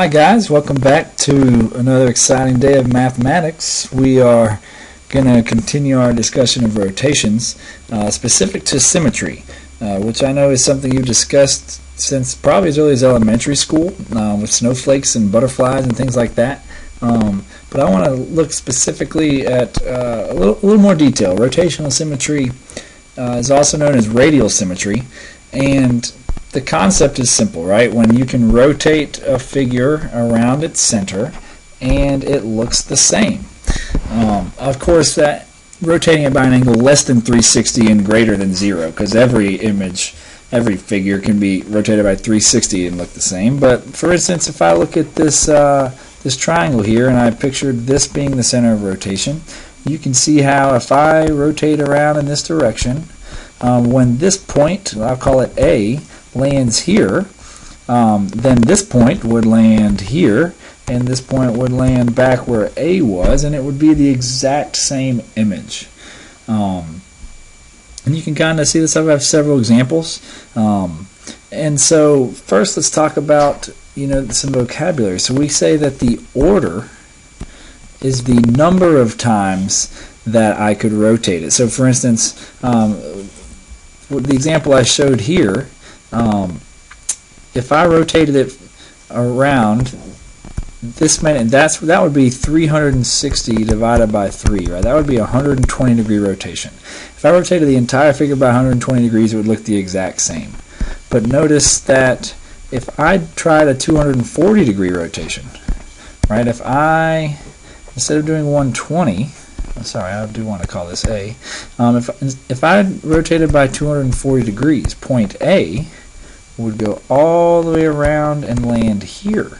Hi guys, welcome back to another exciting day of mathematics. We are going to continue our discussion of rotations specific to symmetry, which I know is something you've discussed since probably as early as elementary school with snowflakes and butterflies and things like that. But I want to look specifically at a little more detail. Rotational symmetry is also known as radial symmetry, and the concept is simple, right? When you can rotate a figure around its center and it looks the same. Of course, that rotating it by an angle less than 360 and greater than 0, because every figure can be rotated by 360 and look the same. But for instance, if I look at this this triangle here and I pictured this being the center of rotation, you can see how if I rotate around in this direction, when this point, I'll call it A, lands here, then this point would land here, and this point would land back where A was, and it would be the exact same image. And you can kind of see this. I have several examples. And so first let's talk about some vocabulary. So we say that the order is the number of times that I could rotate it. So for instance, the example I showed here, if I rotated it around this many, that would be 360 divided by 3, right? That would be a 120 degree rotation. If I rotated the entire figure by 120 degrees, it would look the exact same. But notice that if I tried a 240 degree rotation, right? If I, instead of doing 120, sorry, I do want to call this A. If I rotated by 240 degrees, point A would go all the way around and land here,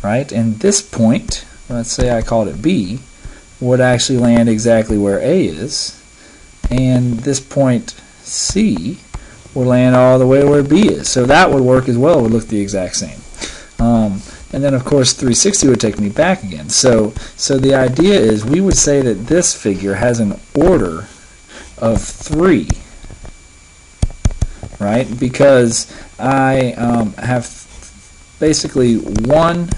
right? And this point, let's say I called it B, would actually land exactly where A is, and this point C would land all the way where B is. So that would work as well. It would look the exact same. And then of course 360 would take me back again. So the idea is we would say that this figure has an order of 3, right? Because I have basically 1,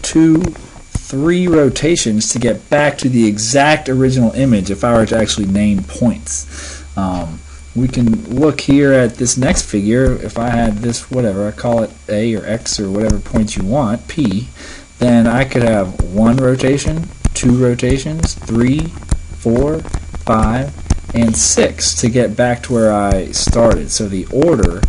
2, 3 rotations to get back to the exact original image if I were to actually name points. We can look here at this next figure. If I had this, whatever, I call it A or X or whatever point you want, P, then I could have 1 rotation, 2 rotations, 3, 4, 5, and 6 to get back to where I started. So the order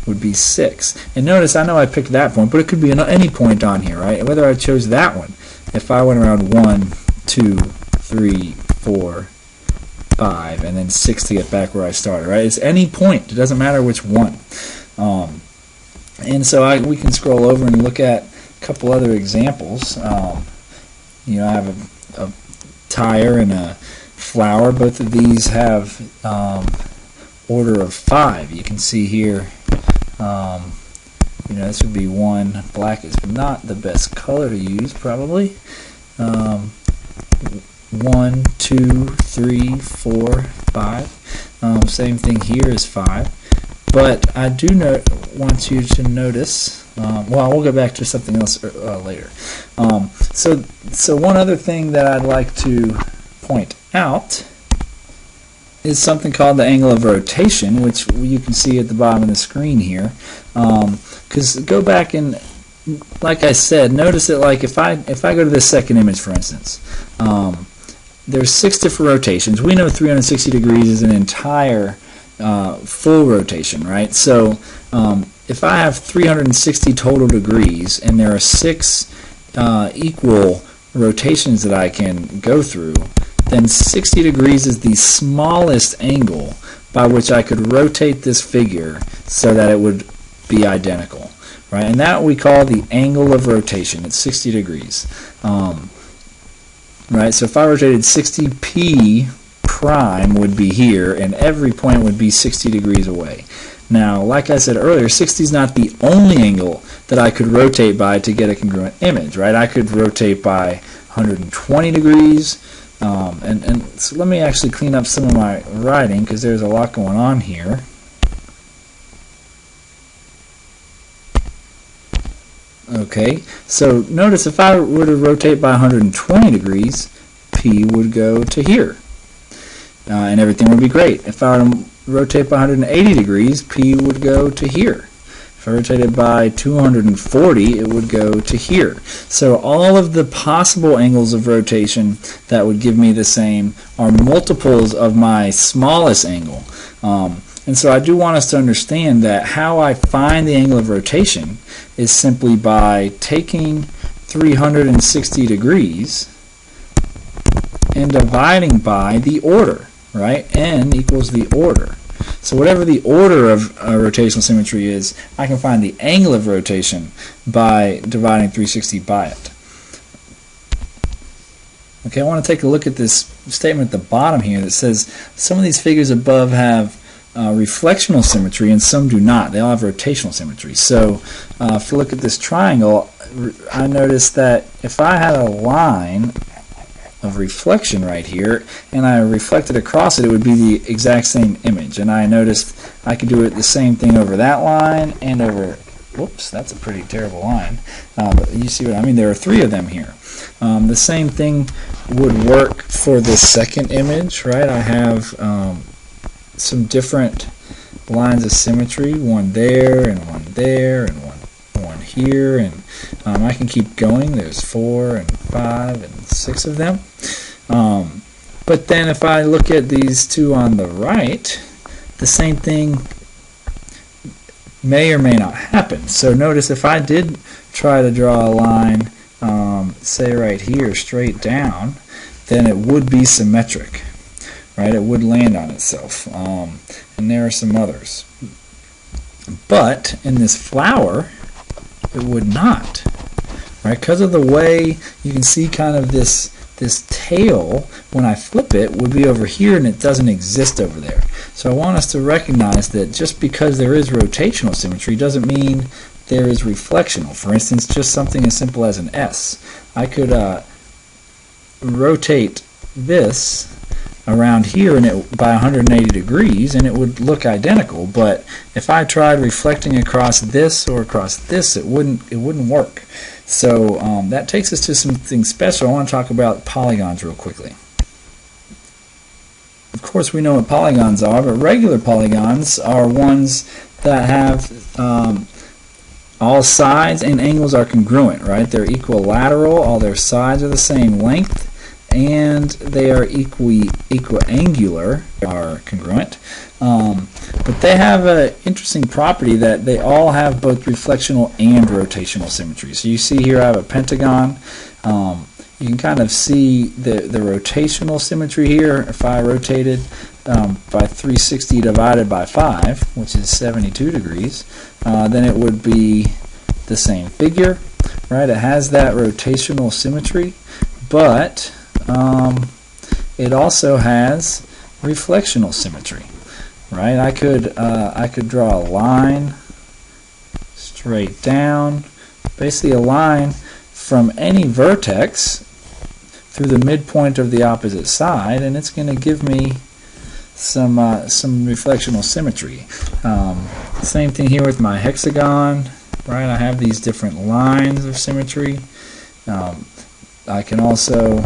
would be 6. And notice, I know I picked that point, but it could be any point on here, right? Whether I chose that one. If I went around 1, 2, 3, 4, 5, and then 6 to get back where I started, right? It's any point. It doesn't matter which one. And so we can scroll over and look at a couple other examples. I have a tire and a flower. Both of these have order of 5. You can see here, this would be 1. Black is not the best color to use, probably. 1, 2, 3, 4, 5. Same thing here is 5. But I do want you to notice, well, we'll go back to something else later. So one other thing that I'd like to point out is something called the angle of rotation, which you can see at the bottom of the screen here. Because go back and, like I said, notice that like if I go to this second image, for instance, there's 6 different rotations. We know 360 degrees is an entire full rotation, right? So if I have 360 total degrees and there are 6 equal rotations that I can go through, then 60 degrees is the smallest angle by which I could rotate this figure so that it would be identical, right? And that we call the angle of rotation. It's 60 degrees. Right, so if I rotated 60p prime would be here, and every point would be 60 degrees away. Now, like I said earlier, 60 is not the only angle that I could rotate by to get a congruent image, right? I could rotate by 120 degrees, and so let me actually clean up some of my writing because there's a lot going on here. Okay, so notice if I were to rotate by 120 degrees, P would go to here, and everything would be great. If I were to rotate by 180 degrees, P would go to here. If I rotated by 240, it would go to here. So all of the possible angles of rotation that would give me the same are multiples of my smallest angle. And so I do want us to understand that how I find the angle of rotation is simply by taking 360 degrees and dividing by the order, right? N equals the order. So whatever the order of rotational symmetry is, I can find the angle of rotation by dividing 360 by it. Okay, I want to take a look at this statement at the bottom here that says some of these figures above have reflectional symmetry and some do not. They all have rotational symmetry. So if you look at this triangle, I noticed that if I had a line of reflection right here and I reflected across it, it would be the exact same image. And I noticed I could do it the same thing over that line and over, whoops, that's a pretty terrible line. But you see what I mean? There are three of them here. The same thing would work for this second image, right? I have some different lines of symmetry, one there and one there and one here, and I can keep going. There's 4 and 5 and 6 of them. But then if I look at these two on the right, the same thing may or may not happen. So notice if I did try to draw a line, say right here, straight down, then it would be symmetric. Right, it would land on itself, and there are some others. But in this flower, it would not, right? Because of the way you can see kind of this tail, when I flip it, would be over here, and it doesn't exist over there. So I want us to recognize that just because there is rotational symmetry doesn't mean there is reflectional. For instance, just something as simple as an S. I could rotate this around here and it by 180 degrees and it would look identical, but if I tried reflecting across this or across this, it wouldn't work. So that takes us to something special. I want to talk about polygons real quickly. Of course we know what polygons are, but regular polygons are ones that have all sides and angles are congruent, right? They're equilateral, all their sides are the same length, and they are equiangular, are congruent. But they have an interesting property that they all have both reflectional and rotational symmetry. So you see here I have a pentagon. You can kind of see the rotational symmetry here. If I rotated by 360 divided by 5, which is 72 degrees, then it would be the same figure, right? It has that rotational symmetry, but it also has reflectional symmetry, right? I could draw a line straight down, basically a line from any vertex through the midpoint of the opposite side, and it's going to give me some reflectional symmetry. Same thing here with my hexagon, right? I have these different lines of symmetry. I can also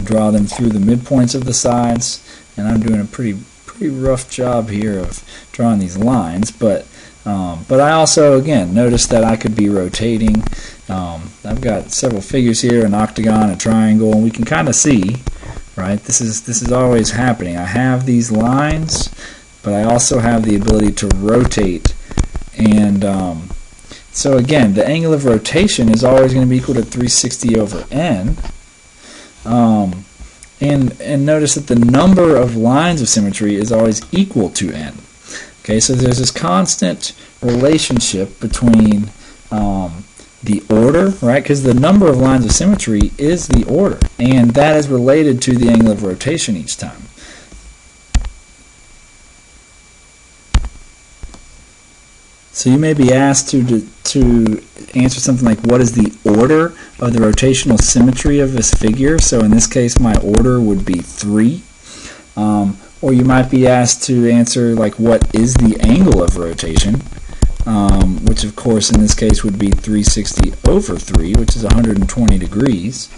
draw them through the midpoints of the sides, and I'm doing a pretty rough job here of drawing these lines, but I also, again, notice that I could be rotating. I've got several figures here, an octagon, a triangle, and we can kind of see, right, this is always happening. I have these lines, but I also have the ability to rotate, and so again, the angle of rotation is always going to be equal to 360 over n. And notice that the number of lines of symmetry is always equal to n. Okay, so there's this constant relationship between the order, right? Because the number of lines of symmetry is the order, and that is related to the angle of rotation each time. So you may be asked to answer something like, what is the order of the rotational symmetry of this figure? So in this case, my order would be 3. Or you might be asked to answer, like, what is the angle of rotation? which of course in this case would be 360 over 3, which is 120 degrees.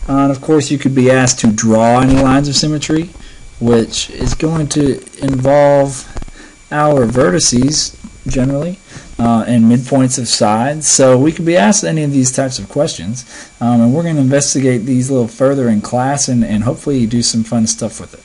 And of course you could be asked to draw any lines of symmetry, which is going to involve our vertices generally and midpoints of sides. So we could be asked any of these types of questions, and we're going to investigate these a little further in class and hopefully do some fun stuff with it.